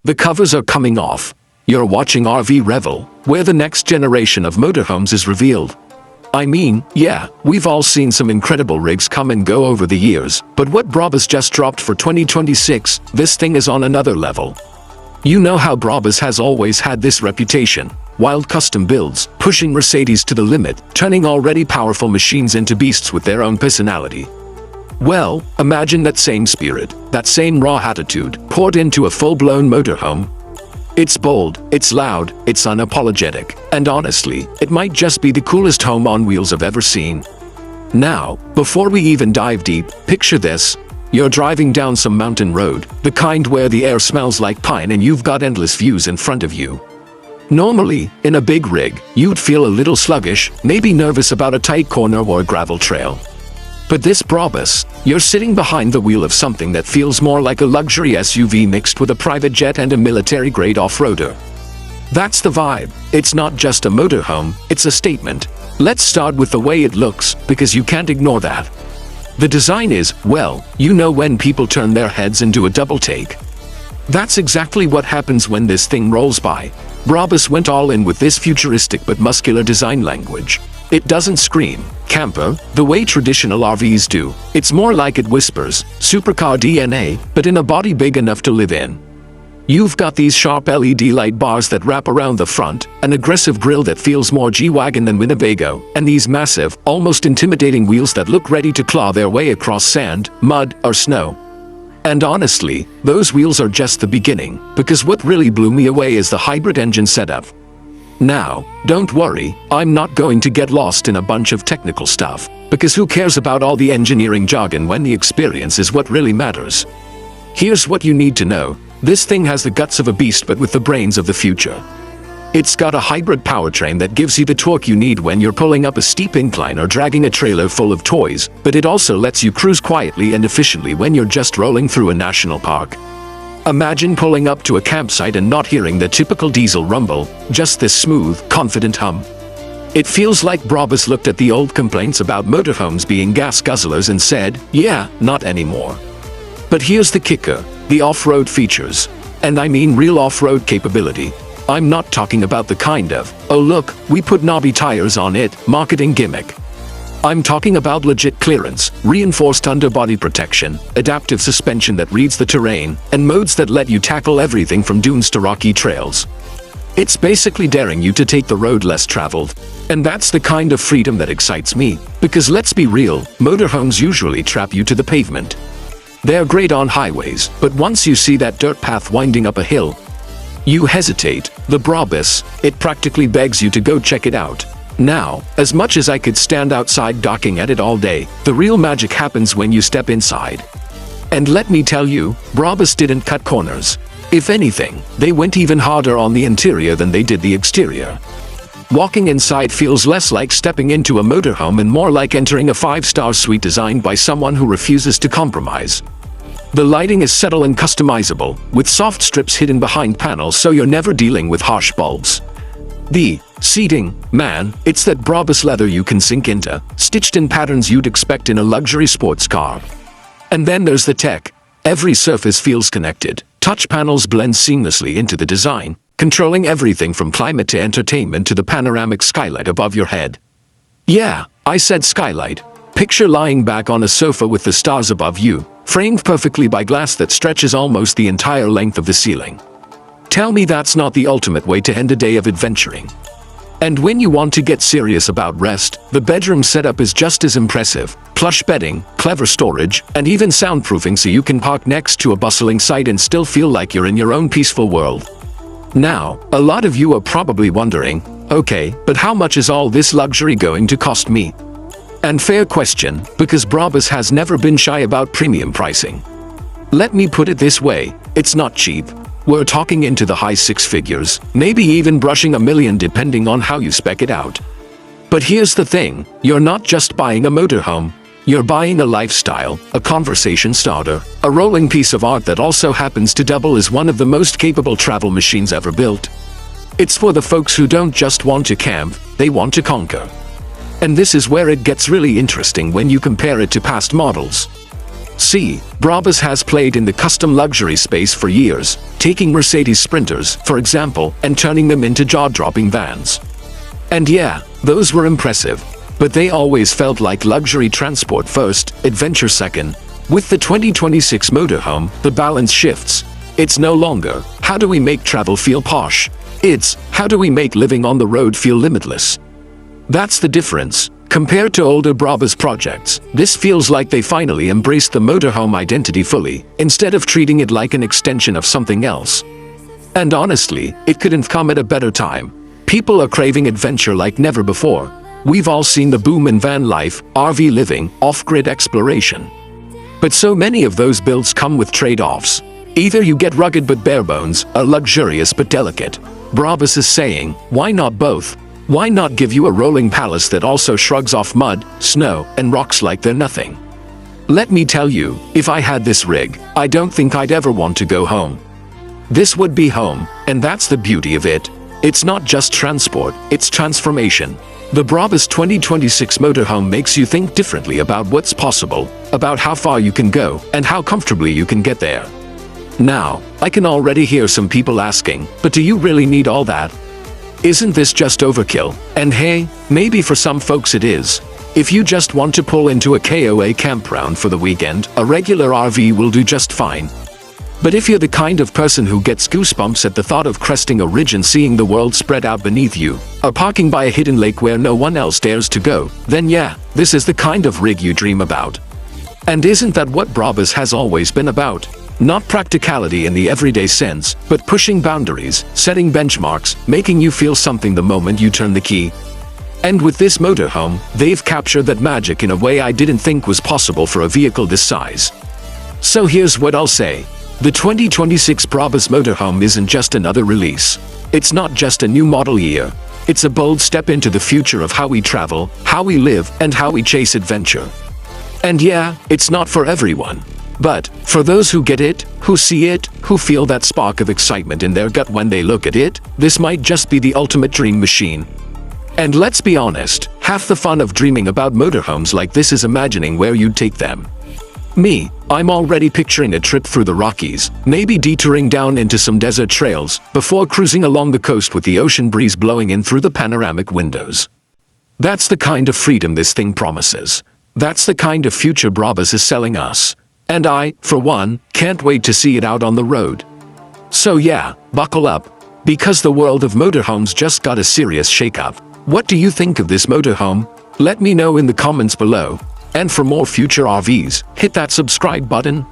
The covers are coming off. You're watching Rvrevel, where the next generation of motorhomes is revealed. I mean, yeah, we've all seen some incredible rigs come and go over the years, but what BRABUS just dropped for 2026, this thing is on another level. You know how BRABUS has always had this reputation: wild custom builds, pushing Mercedes to the limit, turning already powerful machines into beasts with their own personality. Well, imagine that same spirit, that same raw attitude, poured into a full-blown motorhome. It's bold, it's loud, it's unapologetic, and honestly, it might just be the coolest home on wheels I've ever seen. Now, before we even dive deep, picture this. You're driving down some mountain road, the kind where the air smells like pine and you've got endless views in front of you. Normally, in a big rig, you'd feel a little sluggish, maybe nervous about a tight corner or a gravel trail. But this BRABUS, you're sitting behind the wheel of something that feels more like a luxury SUV mixed with a private jet and a military-grade off-roader. That's the vibe. It's not just a motorhome, it's a statement. Let's start with the way it looks, because you can't ignore that. The design is, well, you know when people turn their heads and do a double take. That's exactly what happens when this thing rolls by. BRABUS went all in with this futuristic but muscular design language. It doesn't scream camper the way traditional RVs do. It's more like it whispers supercar DNA, but in a body big enough to live in. You've got these sharp LED light bars that wrap around the front, an aggressive grille that feels more G-Wagon than Winnebago, and these massive, almost intimidating wheels that look ready to claw their way across sand, mud, or snow. And honestly, those wheels are just the beginning, because what really blew me away is the hybrid engine setup. Now, don't worry, I'm not going to get lost in a bunch of technical stuff, because who cares about all the engineering jargon when the experience is what really matters. Here's what you need to know. This thing has the guts of a beast but with the brains of the future. It's got a hybrid powertrain that gives you the torque you need when you're pulling up a steep incline or dragging a trailer full of toys, but it also lets you cruise quietly and efficiently when you're just rolling through a national park. Imagine pulling up to a campsite and not hearing the typical diesel rumble, just this smooth, confident hum. It feels like BRABUS looked at the old complaints about motorhomes being gas guzzlers and said, yeah, not anymore. But here's the kicker, the off-road features. And I mean real off-road capability. I'm not talking about the kind of, oh look, we put knobby tires on it, marketing gimmick. I'm talking about legit clearance, reinforced underbody protection, adaptive suspension that reads the terrain, and modes that let you tackle everything from dunes to rocky trails. It's basically daring you to take the road less traveled. And that's the kind of freedom that excites me, because let's be real, motorhomes usually trap you to the pavement. They're great on highways, but once you see that dirt path winding up a hill, you hesitate. The BRABUS, it practically begs you to go check it out. Now, as much as I could stand outside gawking at it all day, the real magic happens when you step inside. And let me tell you, BRABUS didn't cut corners. If anything, they went even harder on the interior than they did the exterior. Walking inside feels less like stepping into a motorhome and more like entering a five-star suite designed by someone who refuses to compromise. The lighting is subtle and customizable, with soft strips hidden behind panels so you're never dealing with harsh bulbs. The seating, man, it's that BRABUS leather you can sink into, stitched in patterns you'd expect in a luxury sports car. And then there's the tech. Every surface feels connected. Touch panels blend seamlessly into the design, controlling everything from climate to entertainment to the panoramic skylight above your head. Yeah, I said skylight. Picture lying back on a sofa with the stars above you, framed perfectly by glass that stretches almost the entire length of the ceiling. Tell me that's not the ultimate way to end a day of adventuring. And when you want to get serious about rest, the bedroom setup is just as impressive. Plush bedding, clever storage, and even soundproofing so you can park next to a bustling site and still feel like you're in your own peaceful world. Now, a lot of you are probably wondering, okay, but how much is all this luxury going to cost me? And fair question, because BRABUS has never been shy about premium pricing. Let me put it this way, it's not cheap. We're talking into the high six figures, maybe even brushing $1 million depending on how you spec it out. But here's the thing, you're not just buying a motorhome. You're buying a lifestyle, a conversation starter, a rolling piece of art that also happens to double as one of the most capable travel machines ever built. It's for the folks who don't just want to camp, they want to conquer. And this is where it gets really interesting when you compare it to past models. See, BRABUS has played in the custom luxury space for years, taking Mercedes Sprinters, for example, and turning them into jaw-dropping vans. And yeah, those were impressive, but they always felt like luxury transport first, adventure second. With the 2026 motorhome, the balance shifts. It's no longer, how do we make travel feel posh? It's, how do we make living on the road feel limitless? That's the difference. Compared to older BRABUS projects, this feels like they finally embraced the motorhome identity fully, instead of treating it like an extension of something else. And honestly, it couldn't come at a better time. People are craving adventure like never before. We've all seen the boom in van life, RV living, off-grid exploration. But so many of those builds come with trade-offs. Either you get rugged but bare bones, or luxurious but delicate. BRABUS is saying, why not both? Why not give you a rolling palace that also shrugs off mud, snow, and rocks like they're nothing? Let me tell you, if I had this rig, I don't think I'd ever want to go home. This would be home, and that's the beauty of it. It's not just transport, it's transformation. The BRABUS 2026 motorhome makes you think differently about what's possible, about how far you can go, and how comfortably you can get there. Now, I can already hear some people asking, but do you really need all that? Isn't this just overkill? And hey, maybe for some folks it is. If you just want to pull into a KOA campground for the weekend, a regular RV will do just fine. But if you're the kind of person who gets goosebumps at the thought of cresting a ridge and seeing the world spread out beneath you, or parking by a hidden lake where no one else dares to go, then yeah, this is the kind of rig you dream about. And isn't that what BRABUS has always been about? Not practicality in the everyday sense, but pushing boundaries, setting benchmarks, making you feel something the moment you turn the key. And with this motorhome, they've captured that magic in a way I didn't think was possible for a vehicle this size. So here's what I'll say. The 2026 BRABUS motorhome isn't just another release. It's not just a new model year. It's a bold step into the future of how we travel, how we live, and how we chase adventure. And yeah, it's not for everyone. But, for those who get it, who see it, who feel that spark of excitement in their gut when they look at it, this might just be the ultimate dream machine. And let's be honest, half the fun of dreaming about motorhomes like this is imagining where you'd take them. Me, I'm already picturing a trip through the Rockies, maybe detouring down into some desert trails, before cruising along the coast with the ocean breeze blowing in through the panoramic windows. That's the kind of freedom this thing promises. That's the kind of future BRABUS is selling us. And I, for one, can't wait to see it out on the road. So yeah, buckle up. Because the world of motorhomes just got a serious shakeup. What do you think of this motorhome? Let me know in the comments below. And for more future RVs, hit that subscribe button.